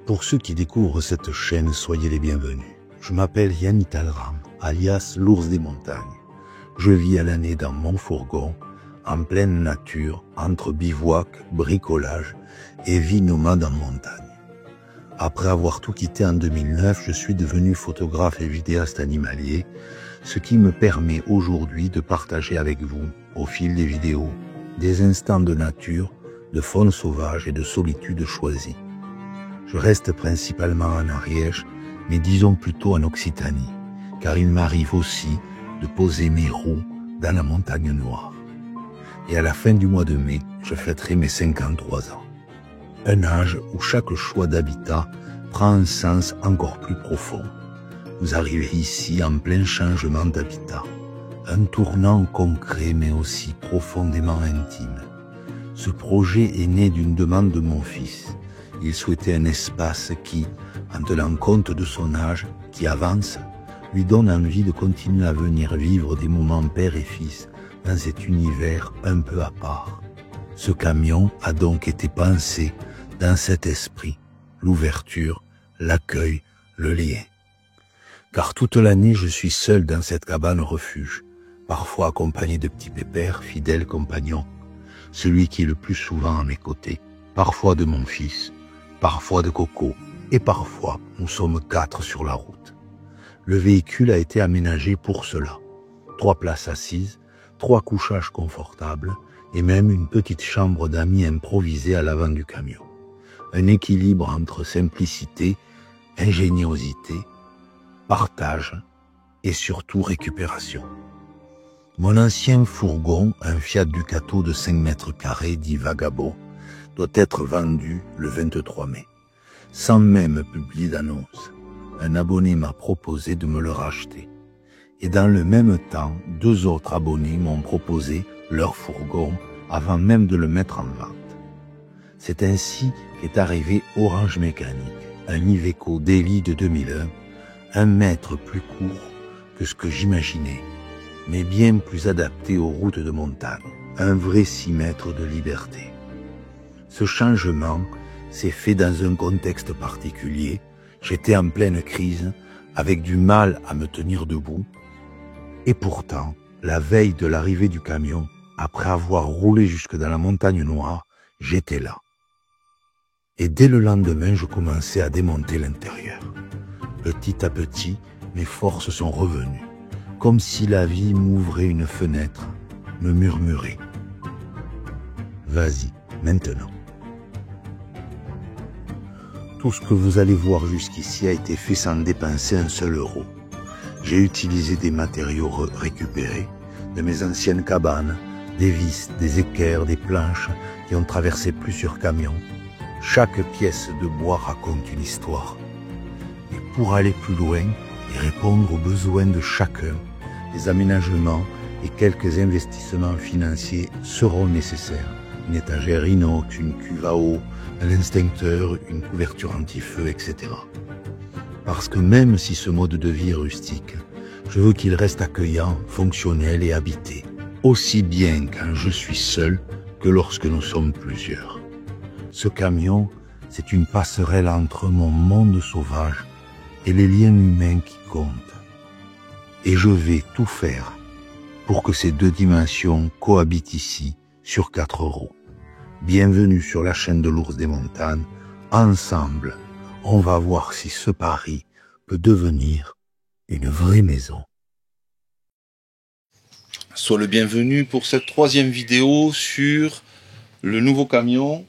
Pour ceux qui découvrent cette chaîne, soyez les bienvenus. Je m'appelle Yannick Talram, alias l'ours des montagnes. Je vis à l'année dans mon fourgon, en pleine nature, entre bivouac, bricolage et vie nomade en montagne. Après avoir tout quitté en 2009, je suis devenu photographe et vidéaste animalier, ce qui me permet aujourd'hui de partager avec vous, au fil des vidéos, des instants de nature, de faune sauvage et de solitude choisie. Je reste principalement en Ariège, mais disons plutôt en Occitanie, car il m'arrive aussi de poser mes roues dans la montagne noire. Et à la fin du mois de mai, je fêterai mes 53 ans. Un âge où chaque choix d'habitat prend un sens encore plus profond. Vous arrivez ici en plein changement d'habitat, un tournant concret mais aussi profondément intime. Ce projet est né d'une demande de mon fils. Il souhaitait un espace qui, en tenant compte de son âge, qui avance, lui donne envie de continuer à venir vivre des moments père et fils dans cet univers un peu à part. Ce camion a donc été pensé dans cet esprit, l'ouverture, l'accueil, le lien. Car toute l'année, je suis seul dans cette cabane refuge, parfois accompagné de petits pépères, fidèles compagnons, celui qui est le plus souvent à mes côtés, parfois de mon fils, parfois de Coco, et parfois nous sommes 4 sur la route. Le véhicule a été aménagé pour cela. 3 places assises, 3 couchages confortables, et même une petite chambre d'amis improvisée à l'avant du camion. Un équilibre entre simplicité, ingéniosité, partage et surtout récupération. Mon ancien fourgon, un Fiat Ducato de 5 mètres carrés dit Vagabond, doit être vendu le 23 mai. Sans même publier d'annonce, un abonné m'a proposé de me le racheter. Et dans le même temps, 2 autres abonnés m'ont proposé leur fourgon avant même de le mettre en vente. C'est ainsi qu'est arrivé Orange Mécanique, un Iveco Daily de 2001, 1 mètre plus court que ce que j'imaginais, mais bien plus adapté aux routes de montagne, un vrai 6 mètres de liberté. Ce changement s'est fait dans un contexte particulier. J'étais en pleine crise, avec du mal à me tenir debout, et pourtant, la veille de l'arrivée du camion, après avoir roulé jusque dans la montagne noire, j'étais là. Et dès le lendemain, je commençais à démonter l'intérieur. Petit à petit, mes forces sont revenues, comme si la vie m'ouvrait une fenêtre, me murmurait « Vas-y, maintenant ». Tout ce que vous allez voir jusqu'ici a été fait sans dépenser un seul euro. J'ai utilisé des matériaux récupérés de mes anciennes cabanes, des vis, des équerres, des planches qui ont traversé plusieurs camions. Chaque pièce de bois raconte une histoire. Et pour aller plus loin et répondre aux besoins de chacun, des aménagements et quelques investissements financiers seront nécessaires. Une étagère inox, une cuve à eau, un extincteur, une couverture anti-feu, etc. Parce que même si ce mode de vie est rustique, je veux qu'il reste accueillant, fonctionnel et habité, aussi bien quand je suis seul que lorsque nous sommes plusieurs. Ce camion, c'est une passerelle entre mon monde sauvage et les liens humains qui comptent. Et je vais tout faire pour que ces 2 dimensions cohabitent ici sur 4 roues. Bienvenue sur la chaîne de l'ours des montagnes. Ensemble, on va voir si ce pari peut devenir une vraie maison. Sois le bienvenu pour cette 3e vidéo sur le nouveau camion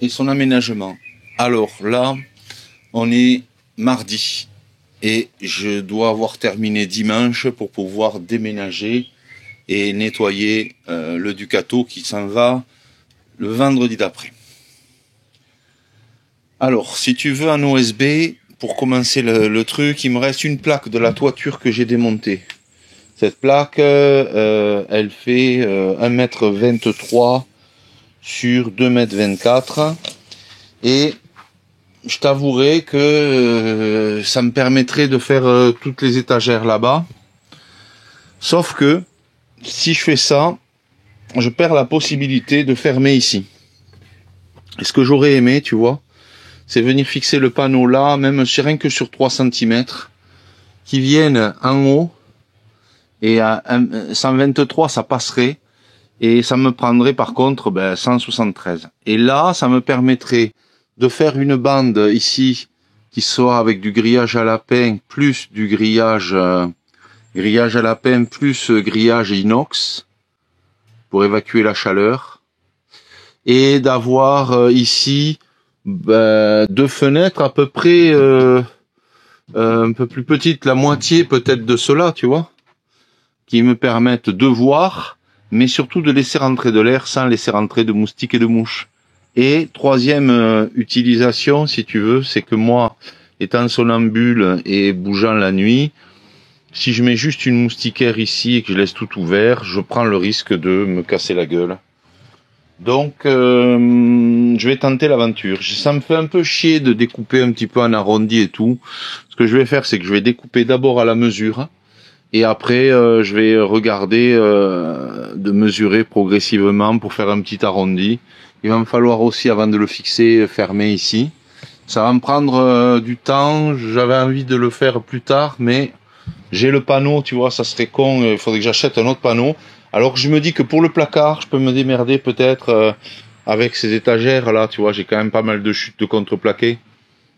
et son aménagement. Alors là, on est mardi et je dois avoir terminé dimanche pour pouvoir déménager et nettoyer le Ducato qui s'en va le vendredi d'après. Alors, si tu veux un OSB, pour commencer le truc, il me reste une plaque de la toiture que j'ai démontée. Cette plaque, elle fait 1,23 m sur 2,24 m. Et je t'avouerai que ça me permettrait de faire toutes les étagères là-bas. Sauf que, si je fais ça, je perds la possibilité de fermer ici. Et ce que j'aurais aimé, tu vois, c'est venir fixer le panneau là, même rien que sur 3 cm, qui viennent en haut, et à 123 ça passerait, et ça me prendrait par contre 173. Et là, ça me permettrait de faire une bande ici, qui soit avec du grillage à lapin, plus du grillage à lapin, plus grillage inox, pour évacuer la chaleur, et d'avoir ici 2 fenêtres à peu près un peu plus petites, la moitié peut-être de cela, tu vois, qui me permettent de voir, mais surtout de laisser rentrer de l'air sans laisser rentrer de moustiques et de mouches. Et troisième utilisation, si tu veux, c'est que moi, étant somnambule et bougeant la nuit, si je mets juste une moustiquaire ici et que je laisse tout ouvert, je prends le risque de me casser la gueule. Donc, je vais tenter l'aventure. Ça me fait un peu chier de découper un petit peu en arrondi et tout. Ce que je vais faire, c'est que je vais découper d'abord à la mesure. Et après, je vais regarder de mesurer progressivement pour faire un petit arrondi. Il va me falloir aussi, avant de le fixer, fermer ici. Ça va me prendre du temps. J'avais envie de le faire plus tard, mais j'ai le panneau, tu vois, ça serait con. Il faudrait que j'achète un autre panneau. Alors je me dis que pour le placard, je peux me démerder peut-être avec ces étagères là, tu vois, j'ai quand même pas mal de chutes de contreplaqué.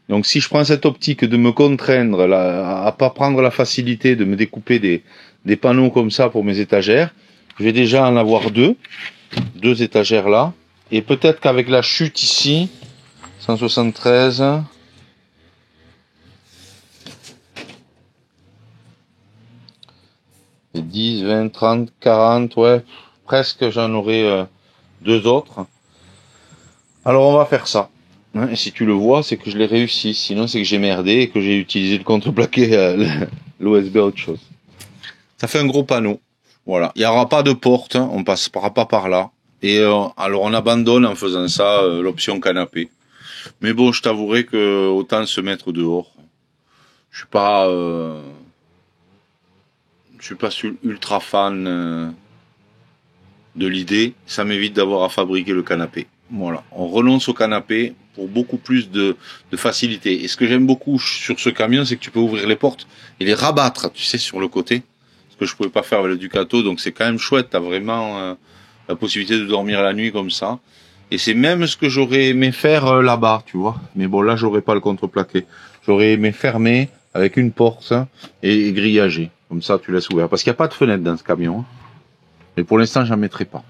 Donc si je prends cette optique de me contraindre à pas prendre la facilité de me découper des panneaux comme ça pour mes étagères, je vais déjà en avoir deux étagères là. Et peut-être qu'avec la chute ici, 173, et 10, 20, 30, 40, ouais, presque j'en aurai 2 autres. Alors on va faire ça. Et si tu le vois, c'est que je l'ai réussi. Sinon, c'est que j'ai merdé et que j'ai utilisé le contreplaqué, l'OSB autre chose. Ça fait un gros panneau. Voilà. Il n'y aura pas de porte, hein, on passera pas par là. Et alors on abandonne en faisant ça l'option canapé. Mais bon, je t'avouerai que autant se mettre dehors. Je suis pas ultra fan de l'idée. Ça m'évite d'avoir à fabriquer le canapé. Voilà, on renonce au canapé pour beaucoup plus de facilité. Et ce que j'aime beaucoup sur ce camion, c'est que tu peux ouvrir les portes et les rabattre, tu sais, sur le côté. Ce que je pouvais pas faire avec le Ducato, donc c'est quand même chouette. T'as vraiment la possibilité de dormir la nuit comme ça. Et c'est même ce que j'aurais aimé faire là-bas, tu vois. Mais bon, là, j'aurais pas le contreplaqué. J'aurais aimé fermer avec une porte et grillager. Comme ça, tu laisses ouvert. Parce qu'il n'y a pas de fenêtre dans ce camion. Mais pour l'instant, j'en mettrai pas.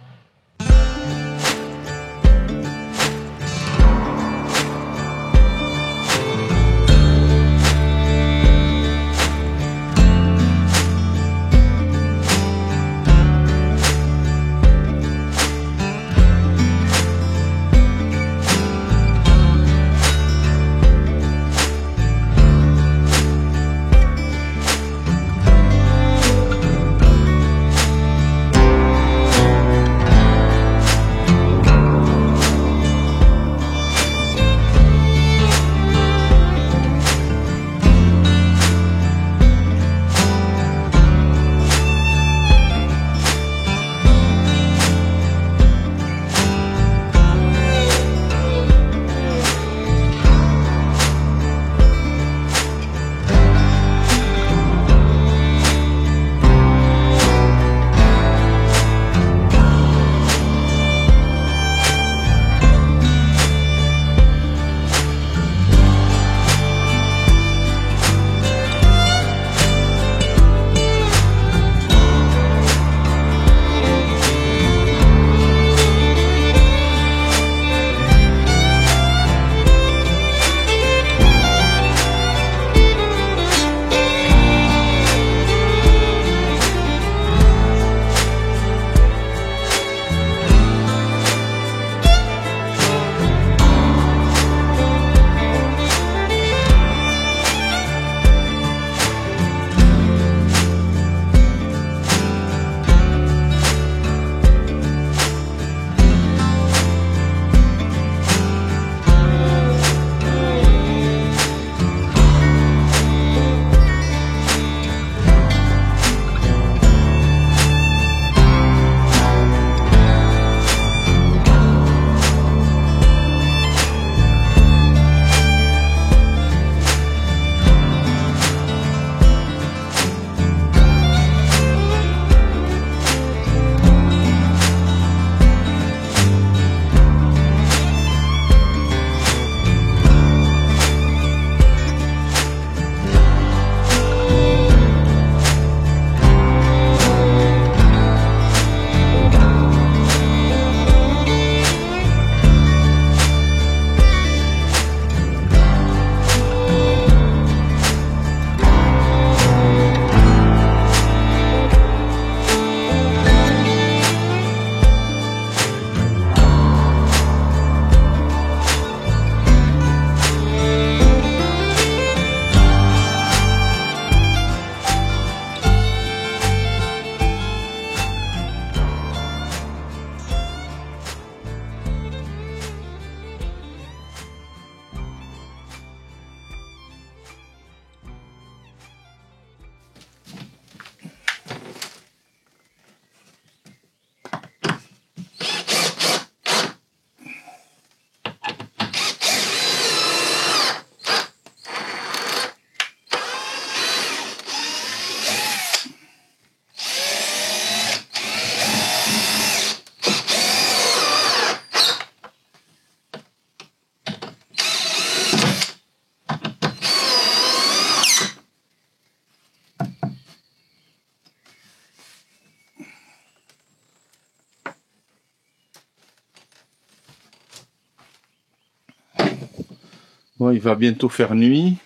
Bon, il va bientôt faire nuit.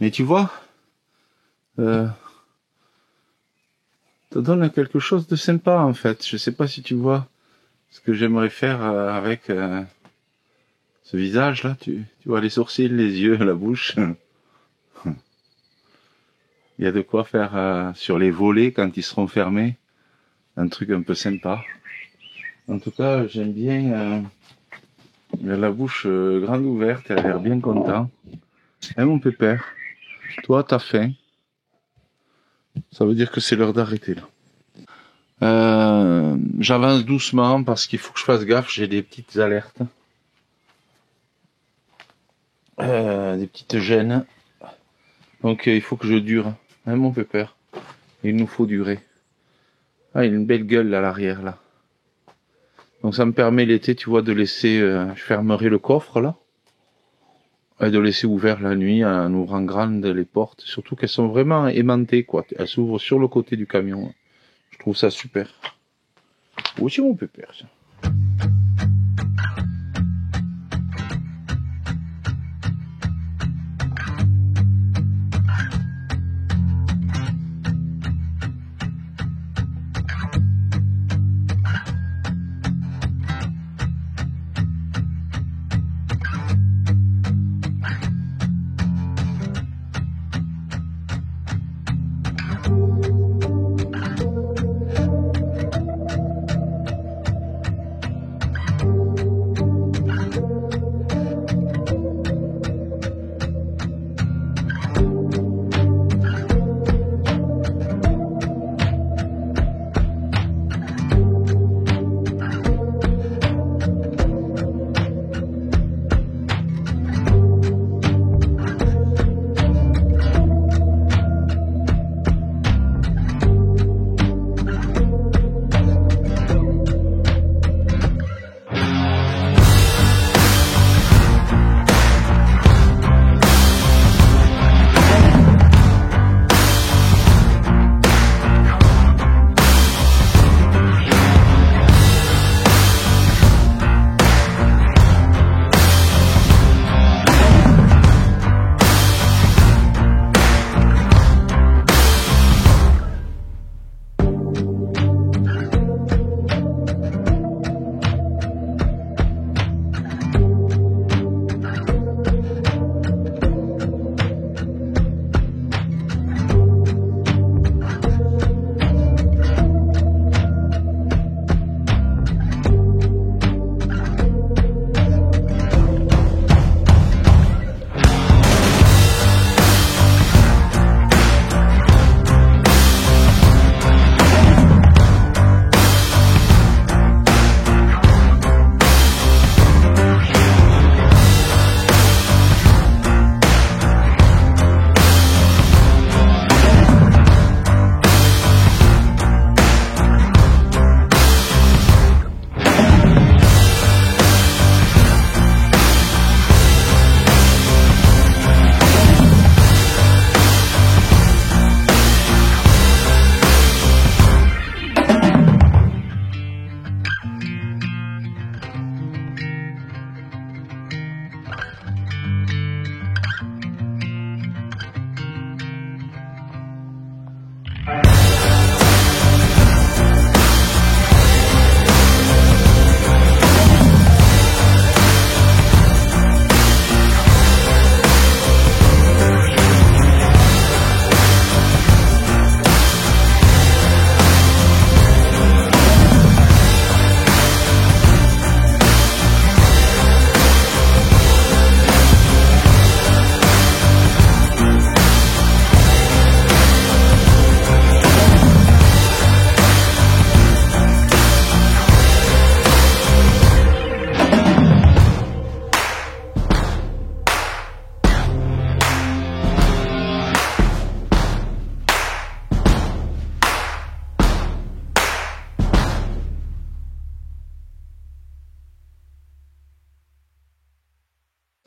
Mais tu vois, ça donne quelque chose de sympa en fait. Je sais pas si tu vois ce que j'aimerais faire avec ce visage là. Tu vois les sourcils, les yeux, la bouche. Il y a de quoi faire sur les volets quand ils seront fermés. Un truc un peu sympa. En tout cas, j'aime bien la bouche grande ouverte. Elle a l'air bien content. Hein, mon pépère? Toi, t'as faim? Ça veut dire que c'est l'heure d'arrêter là. J'avance doucement parce qu'il faut que je fasse gaffe, j'ai des petites alertes. Des petites gênes. Donc il faut que je dure. Hein, mon pépère? Il nous faut durer. Ah, il a une belle gueule là, à l'arrière là. Donc ça me permet l'été, tu vois, de laisser... je fermerai le coffre là. Et de laisser ouvert la nuit en ouvrant grandes les portes. Surtout qu'elles sont vraiment aimantées, quoi. Elles s'ouvrent sur le côté du camion. Je trouve ça super. Où c'est mon pépère, ça?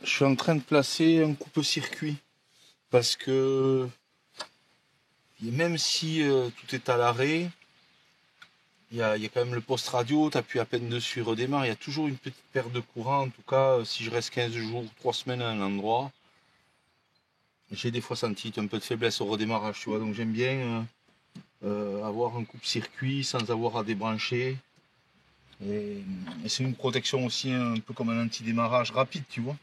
Je suis en train de placer un coupe-circuit parce que même si tout est à l'arrêt, il y a quand même le poste radio, tu appuies à peine dessus, il redémarre. Il y a toujours une petite perte de courant. En tout cas, si je reste 15 jours, 3 semaines à un endroit, j'ai des fois senti un peu de faiblesse au redémarrage, tu vois. Donc j'aime bien avoir un coupe-circuit sans avoir à débrancher. Et c'est une protection aussi un peu comme un anti-démarrage rapide, tu vois.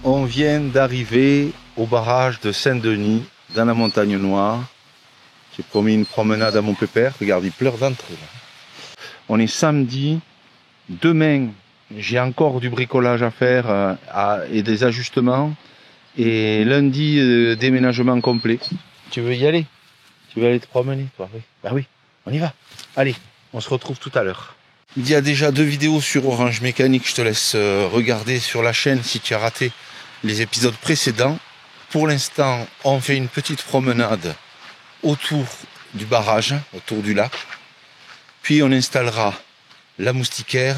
On vient d'arriver au barrage de Saint-Denis, dans la Montagne Noire. J'ai promis une promenade à mon pépère. Regarde, il pleure d'entrée. On est samedi. Demain, j'ai encore du bricolage à faire et des ajustements. Et lundi, déménagement complet. Tu veux y aller? Tu veux aller te promener, toi? Oui. Bah oui, on y va. Allez, on se retrouve tout à l'heure. Il y a déjà 2 vidéos sur Orange Mécanique. Je te laisse regarder sur la chaîne si tu as raté les épisodes précédents. Pour l'instant, on fait une petite promenade autour du barrage, autour du lac. Puis on installera la moustiquaire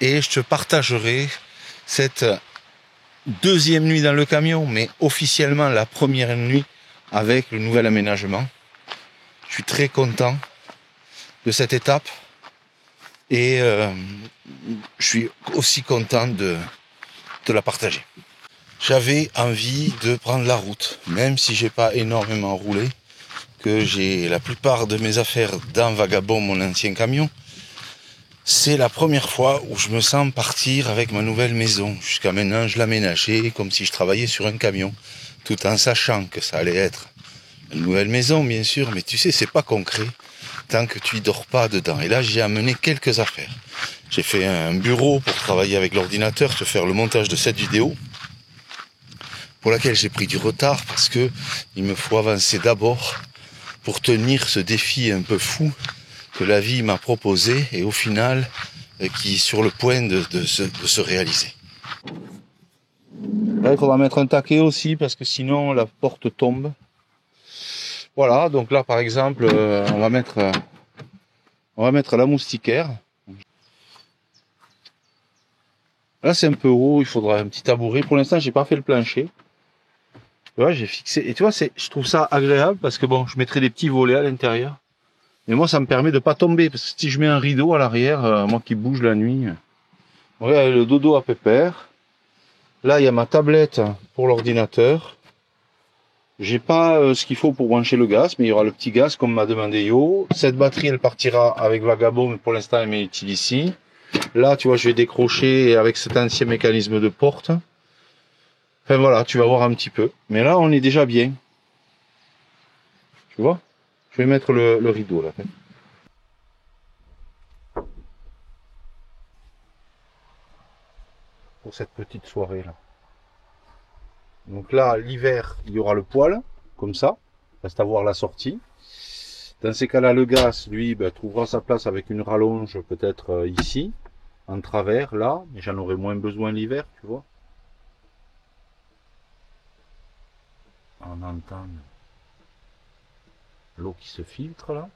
et je te partagerai cette 2e nuit dans le camion, mais officiellement la 1re nuit avec le nouvel aménagement. Je suis très content de cette étape et je suis aussi content de la partager. J'avais envie de prendre la route, même si j'ai pas énormément roulé, que j'ai la plupart de mes affaires dans Vagabond, mon ancien camion, c'est la première fois où je me sens partir avec ma nouvelle maison. Jusqu'à maintenant, je l'aménageais comme si je travaillais sur un camion, tout en sachant que ça allait être une nouvelle maison, bien sûr, mais tu sais, c'est pas concret tant que tu y dors pas dedans. Et là, j'ai amené quelques affaires. J'ai fait un bureau pour travailler avec l'ordinateur, te faire le montage de cette vidéo, pour laquelle j'ai pris du retard parce que il me faut avancer d'abord pour tenir ce défi un peu fou que la vie m'a proposé et au final qui est sur le point de se réaliser. Là, il faudra mettre un taquet aussi parce que sinon la porte tombe. Voilà, donc là par exemple, on va mettre la moustiquaire. Là c'est un peu haut, il faudra un petit tabouret. Pour l'instant, j'ai pas fait le plancher. Tu vois, j'ai fixé. Et tu vois, je trouve ça agréable parce que bon, je mettrai des petits volets à l'intérieur. Mais moi, ça me permet de pas tomber parce que si je mets un rideau à l'arrière, moi qui bouge la nuit. Regarde le dodo à pépère. Là, il y a ma tablette pour l'ordinateur. J'ai pas ce qu'il faut pour brancher le gaz, mais il y aura le petit gaz comme m'a demandé Yo. Cette batterie, elle partira avec Vagabond, mais pour l'instant, elle m'est utile ici. Là, tu vois, je vais décrocher avec cet ancien mécanisme de porte. Enfin voilà, tu vas voir un petit peu. Mais là, on est déjà bien. Tu vois? Je vais mettre le rideau là. Pour cette petite soirée là. Donc là, l'hiver, il y aura le poêle, comme ça. Reste à voir la sortie. Dans ces cas-là, le gaz, lui, trouvera sa place avec une rallonge peut-être ici, en travers, là. Mais j'en aurai moins besoin l'hiver, tu vois. On entend l'eau qui se filtre là.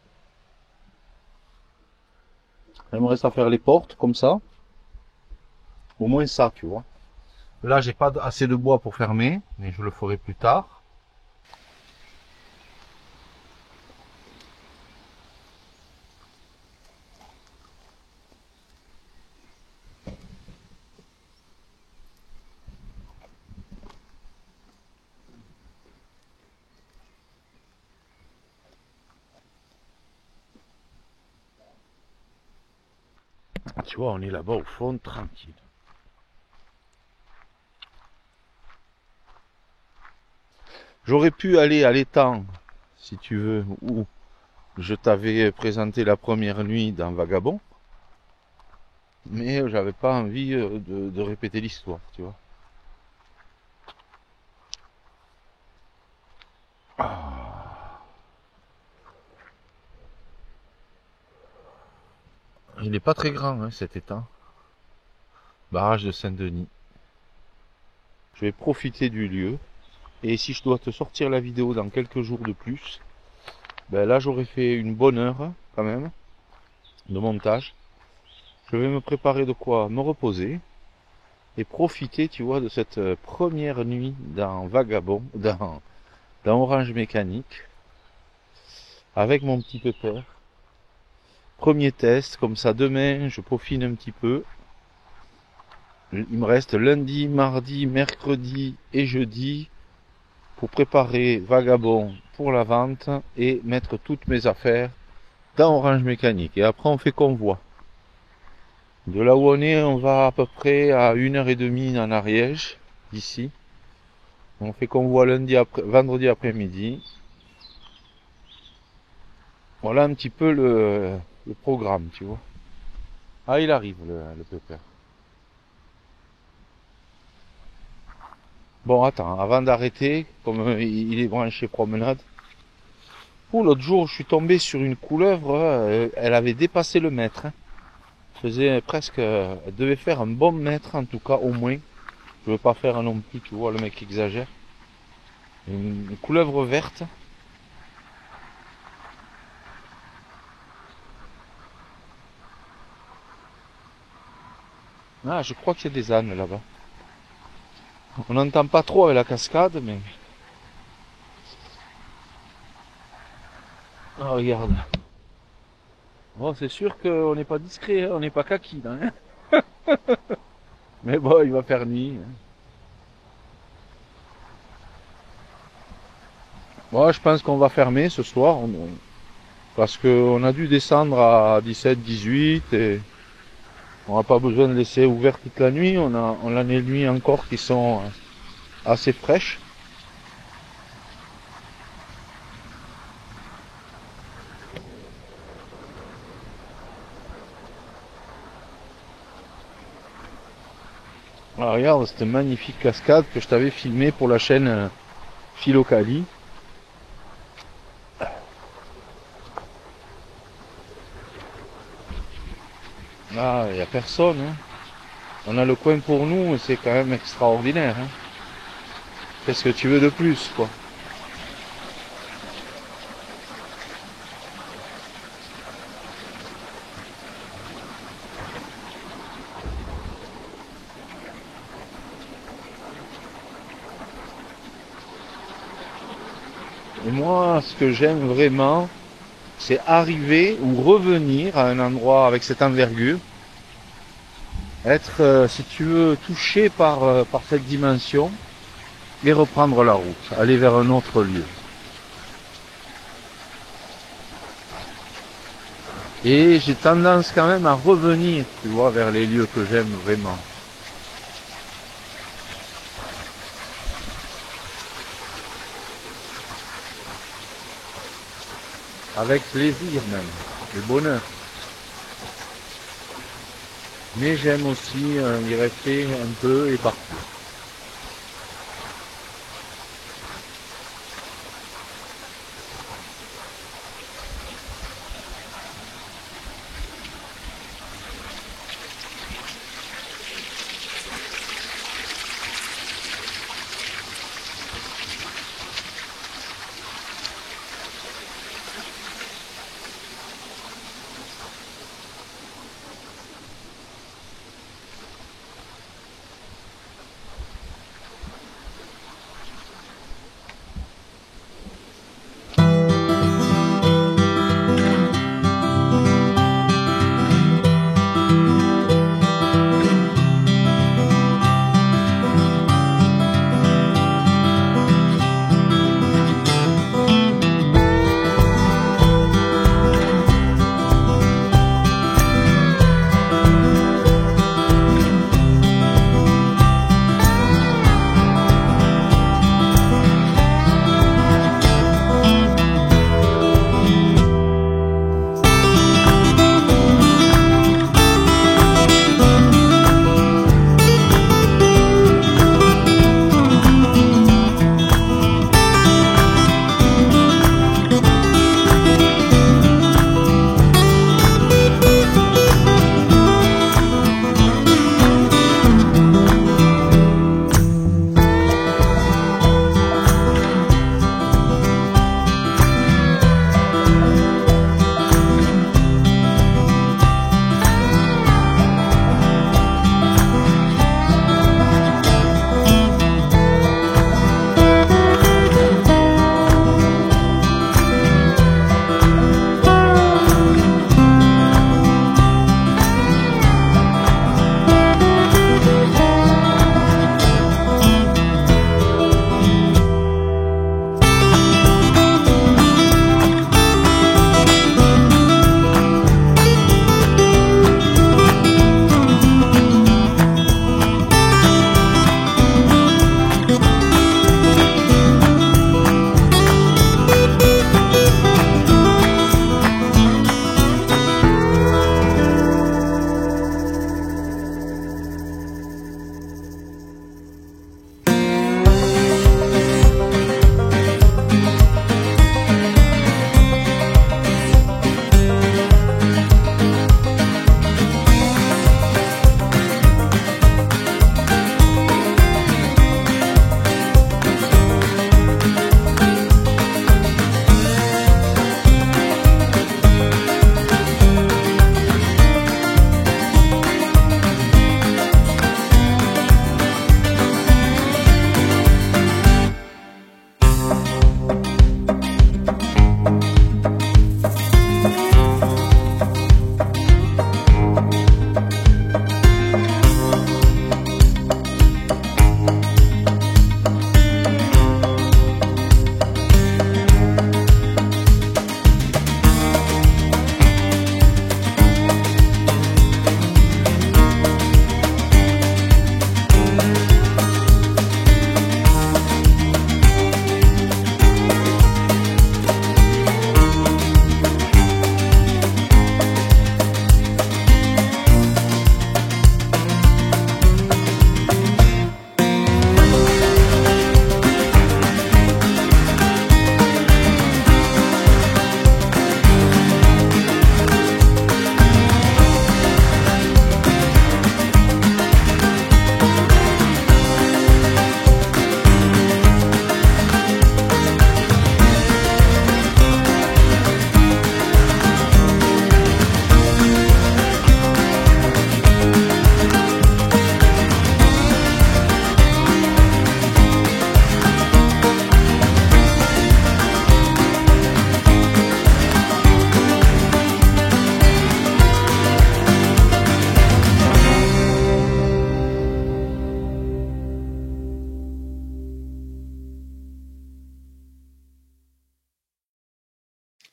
Il me reste à faire les portes comme ça. Au moins ça, tu vois. Là, j'ai pas assez de bois pour fermer, mais je le ferai plus tard. Tu vois, on est là-bas au fond, tranquille. J'aurais pu aller à l'étang, si tu veux, où je t'avais présenté la première nuit dans Vagabond. Mais j'avais pas envie de répéter l'histoire, tu vois. Il n'est pas très grand, hein, cet étang. Barrage de Saint-Denis. Je vais profiter du lieu. Et si je dois te sortir la vidéo dans quelques jours de plus, là j'aurais fait une bonne heure quand même de montage. Je vais me préparer de quoi me reposer et profiter, tu vois, de cette première nuit dans Vagabond, dans Orange Mécanique, avec mon petit pépère. Premier test, comme ça demain je peaufine un petit peu. Il me reste lundi, mardi, mercredi et jeudi pour préparer Vagabond pour la vente et mettre toutes mes affaires dans Orange Mécanique. Et après on fait convoi. De là où on va à peu près à 1h30 en Ariège, d'ici. On fait convoi vendredi après-midi. Voilà un petit peu le programme, tu vois. Ah, il arrive le pépère. Bon, attends, avant d'arrêter, comme il est branché promenade. L'autre jour, je suis tombé sur une couleuvre, elle avait dépassé le mètre. Faisait presque, elle devait faire un bon mètre en tout cas, au moins. Je veux pas faire non plus, tu vois, le mec exagère. Une couleuvre verte. Ah, je crois qu'il y a des ânes là-bas. On n'entend pas trop avec la cascade, mais... Ah, regarde. Bon, c'est sûr qu'on n'est pas discret, hein, on n'est pas kaki, hein. Mais bon, il va faire nuit. Moi, je pense qu'on va fermer ce soir parce qu'on a dû descendre à 17, 18 et on n'a pas besoin de laisser ouvert toute la nuit. On a les nuits encore qui sont assez fraîches. Alors, regarde cette magnifique cascade que je t'avais filmée pour la chaîne Philocali. Là, il n'y a personne, hein. On a le coin pour nous et c'est quand même extraordinaire, hein. Qu'est-ce que tu veux de plus, quoi? Et moi, ce que j'aime vraiment, c'est arriver ou revenir à un endroit avec cette envergure, être, si tu veux, touché par cette dimension et reprendre la route, aller vers un autre lieu. Et j'ai tendance quand même à revenir, tu vois, vers les lieux que j'aime vraiment. Avec plaisir même, le bonheur. Mais j'aime aussi y rester un peu et partir.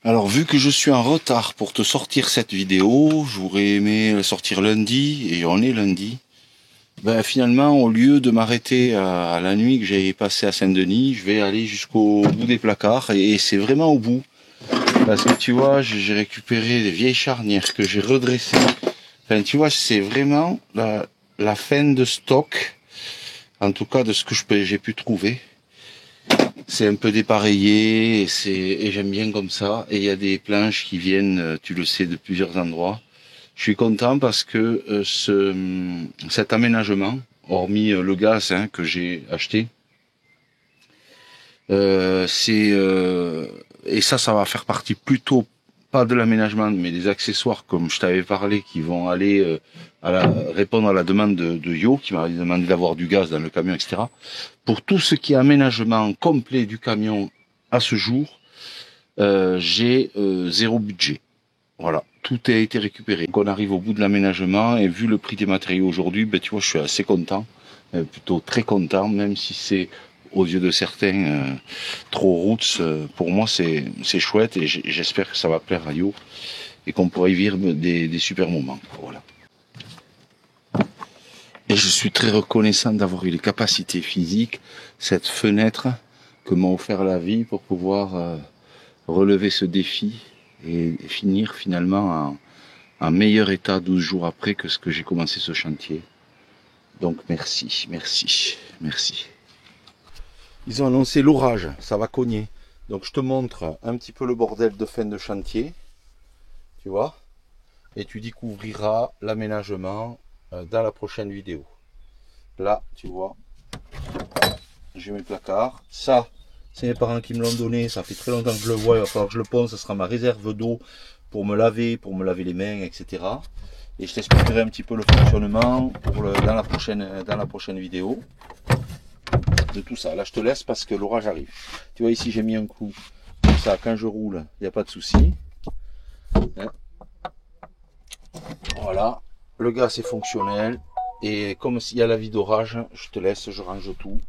Alors, vu que je suis en retard pour te sortir cette vidéo, j'aurais aimé la sortir lundi, et on est lundi. Ben, finalement, au lieu de m'arrêter à la nuit que j'ai passée à Saint-Denis, je vais aller jusqu'au bout des placards, et c'est vraiment au bout. Parce que tu vois, j'ai récupéré des vieilles charnières que j'ai redressées. Enfin, tu vois, c'est vraiment la fin de stock, en tout cas de ce que j'ai pu trouver. C'est un peu dépareillé, et j'aime bien comme ça. Et il y a des planches qui viennent, tu le sais, de plusieurs endroits. Je suis content parce que cet aménagement, hormis le gaz que j'ai acheté, et ça va faire partie plutôt pas de l'aménagement, mais des accessoires comme je t'avais parlé qui vont aller répondre à la demande de Yo qui m'a demandé d'avoir du gaz dans le camion, etc. Pour tout ce qui est aménagement complet du camion à ce jour, j'ai zéro budget. Voilà, tout a été récupéré. Donc on arrive au bout de l'aménagement et vu le prix des matériaux aujourd'hui, ben tu vois, je suis assez content, plutôt très content, même si c'est aux yeux de certains trop roots. Pour moi, c'est chouette et j'espère que ça va plaire à Yo et qu'on pourra y vivre des super moments. Voilà. Et je suis très reconnaissant d'avoir eu les capacités physiques, cette fenêtre que m'a offert la vie pour pouvoir relever ce défi et finir finalement en meilleur état 12 jours après que ce que j'ai commencé ce chantier. Donc merci, merci, merci. Ils ont annoncé l'orage, ça va cogner. Donc je te montre un petit peu le bordel de fin de chantier, tu vois, et tu découvriras l'aménagement dans la prochaine vidéo. Là, tu vois, j'ai mes placards. Ça, c'est mes parents qui me l'ont donné, ça fait très longtemps que je le vois, il va falloir que je le ponce, ça sera ma réserve d'eau pour me laver les mains, etc. Et je t'expliquerai un petit peu le fonctionnement dans la prochaine vidéo de tout ça. Là, je te laisse parce que l'orage arrive. Tu vois, ici, j'ai mis un clou. Comme ça, quand je roule, il n'y a pas de souci. Hein. Voilà. Le gaz est fonctionnel. Et comme s'il y a la vie d'orage, je te laisse, je range tout.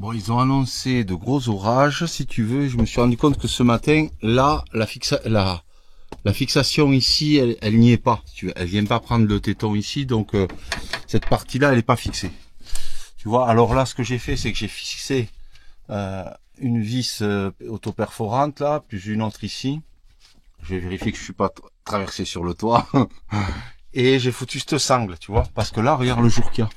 Bon, ils ont annoncé de gros orages, si tu veux. Je me suis rendu compte que ce matin, là, la fixation ici, elle n'y est pas. Si tu veux. Elle vient pas prendre le téton ici, donc cette partie-là, elle n'est pas fixée. Tu vois, alors là, ce que j'ai fait, c'est que j'ai fixé une vis autoperforante là, plus une autre ici. Je vais vérifier que je suis pas traversé sur le toit. Et j'ai foutu cette sangle, tu vois, parce que là, regarde le jour qu'il y a.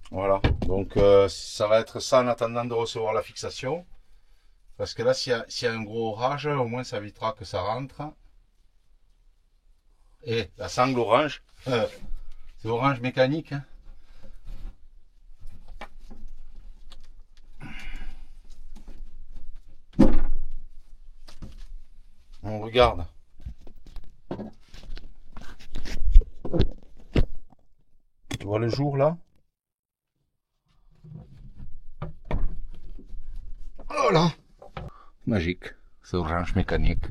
Voilà, donc ça va être ça en attendant de recevoir la fixation. Parce que là, s'il y a un gros orage, au moins ça évitera que ça rentre. Et la sangle orange, c'est orange mécanique. Hein. On regarde. Tu vois le jour là? Voilà. Magique, ce range mécanique.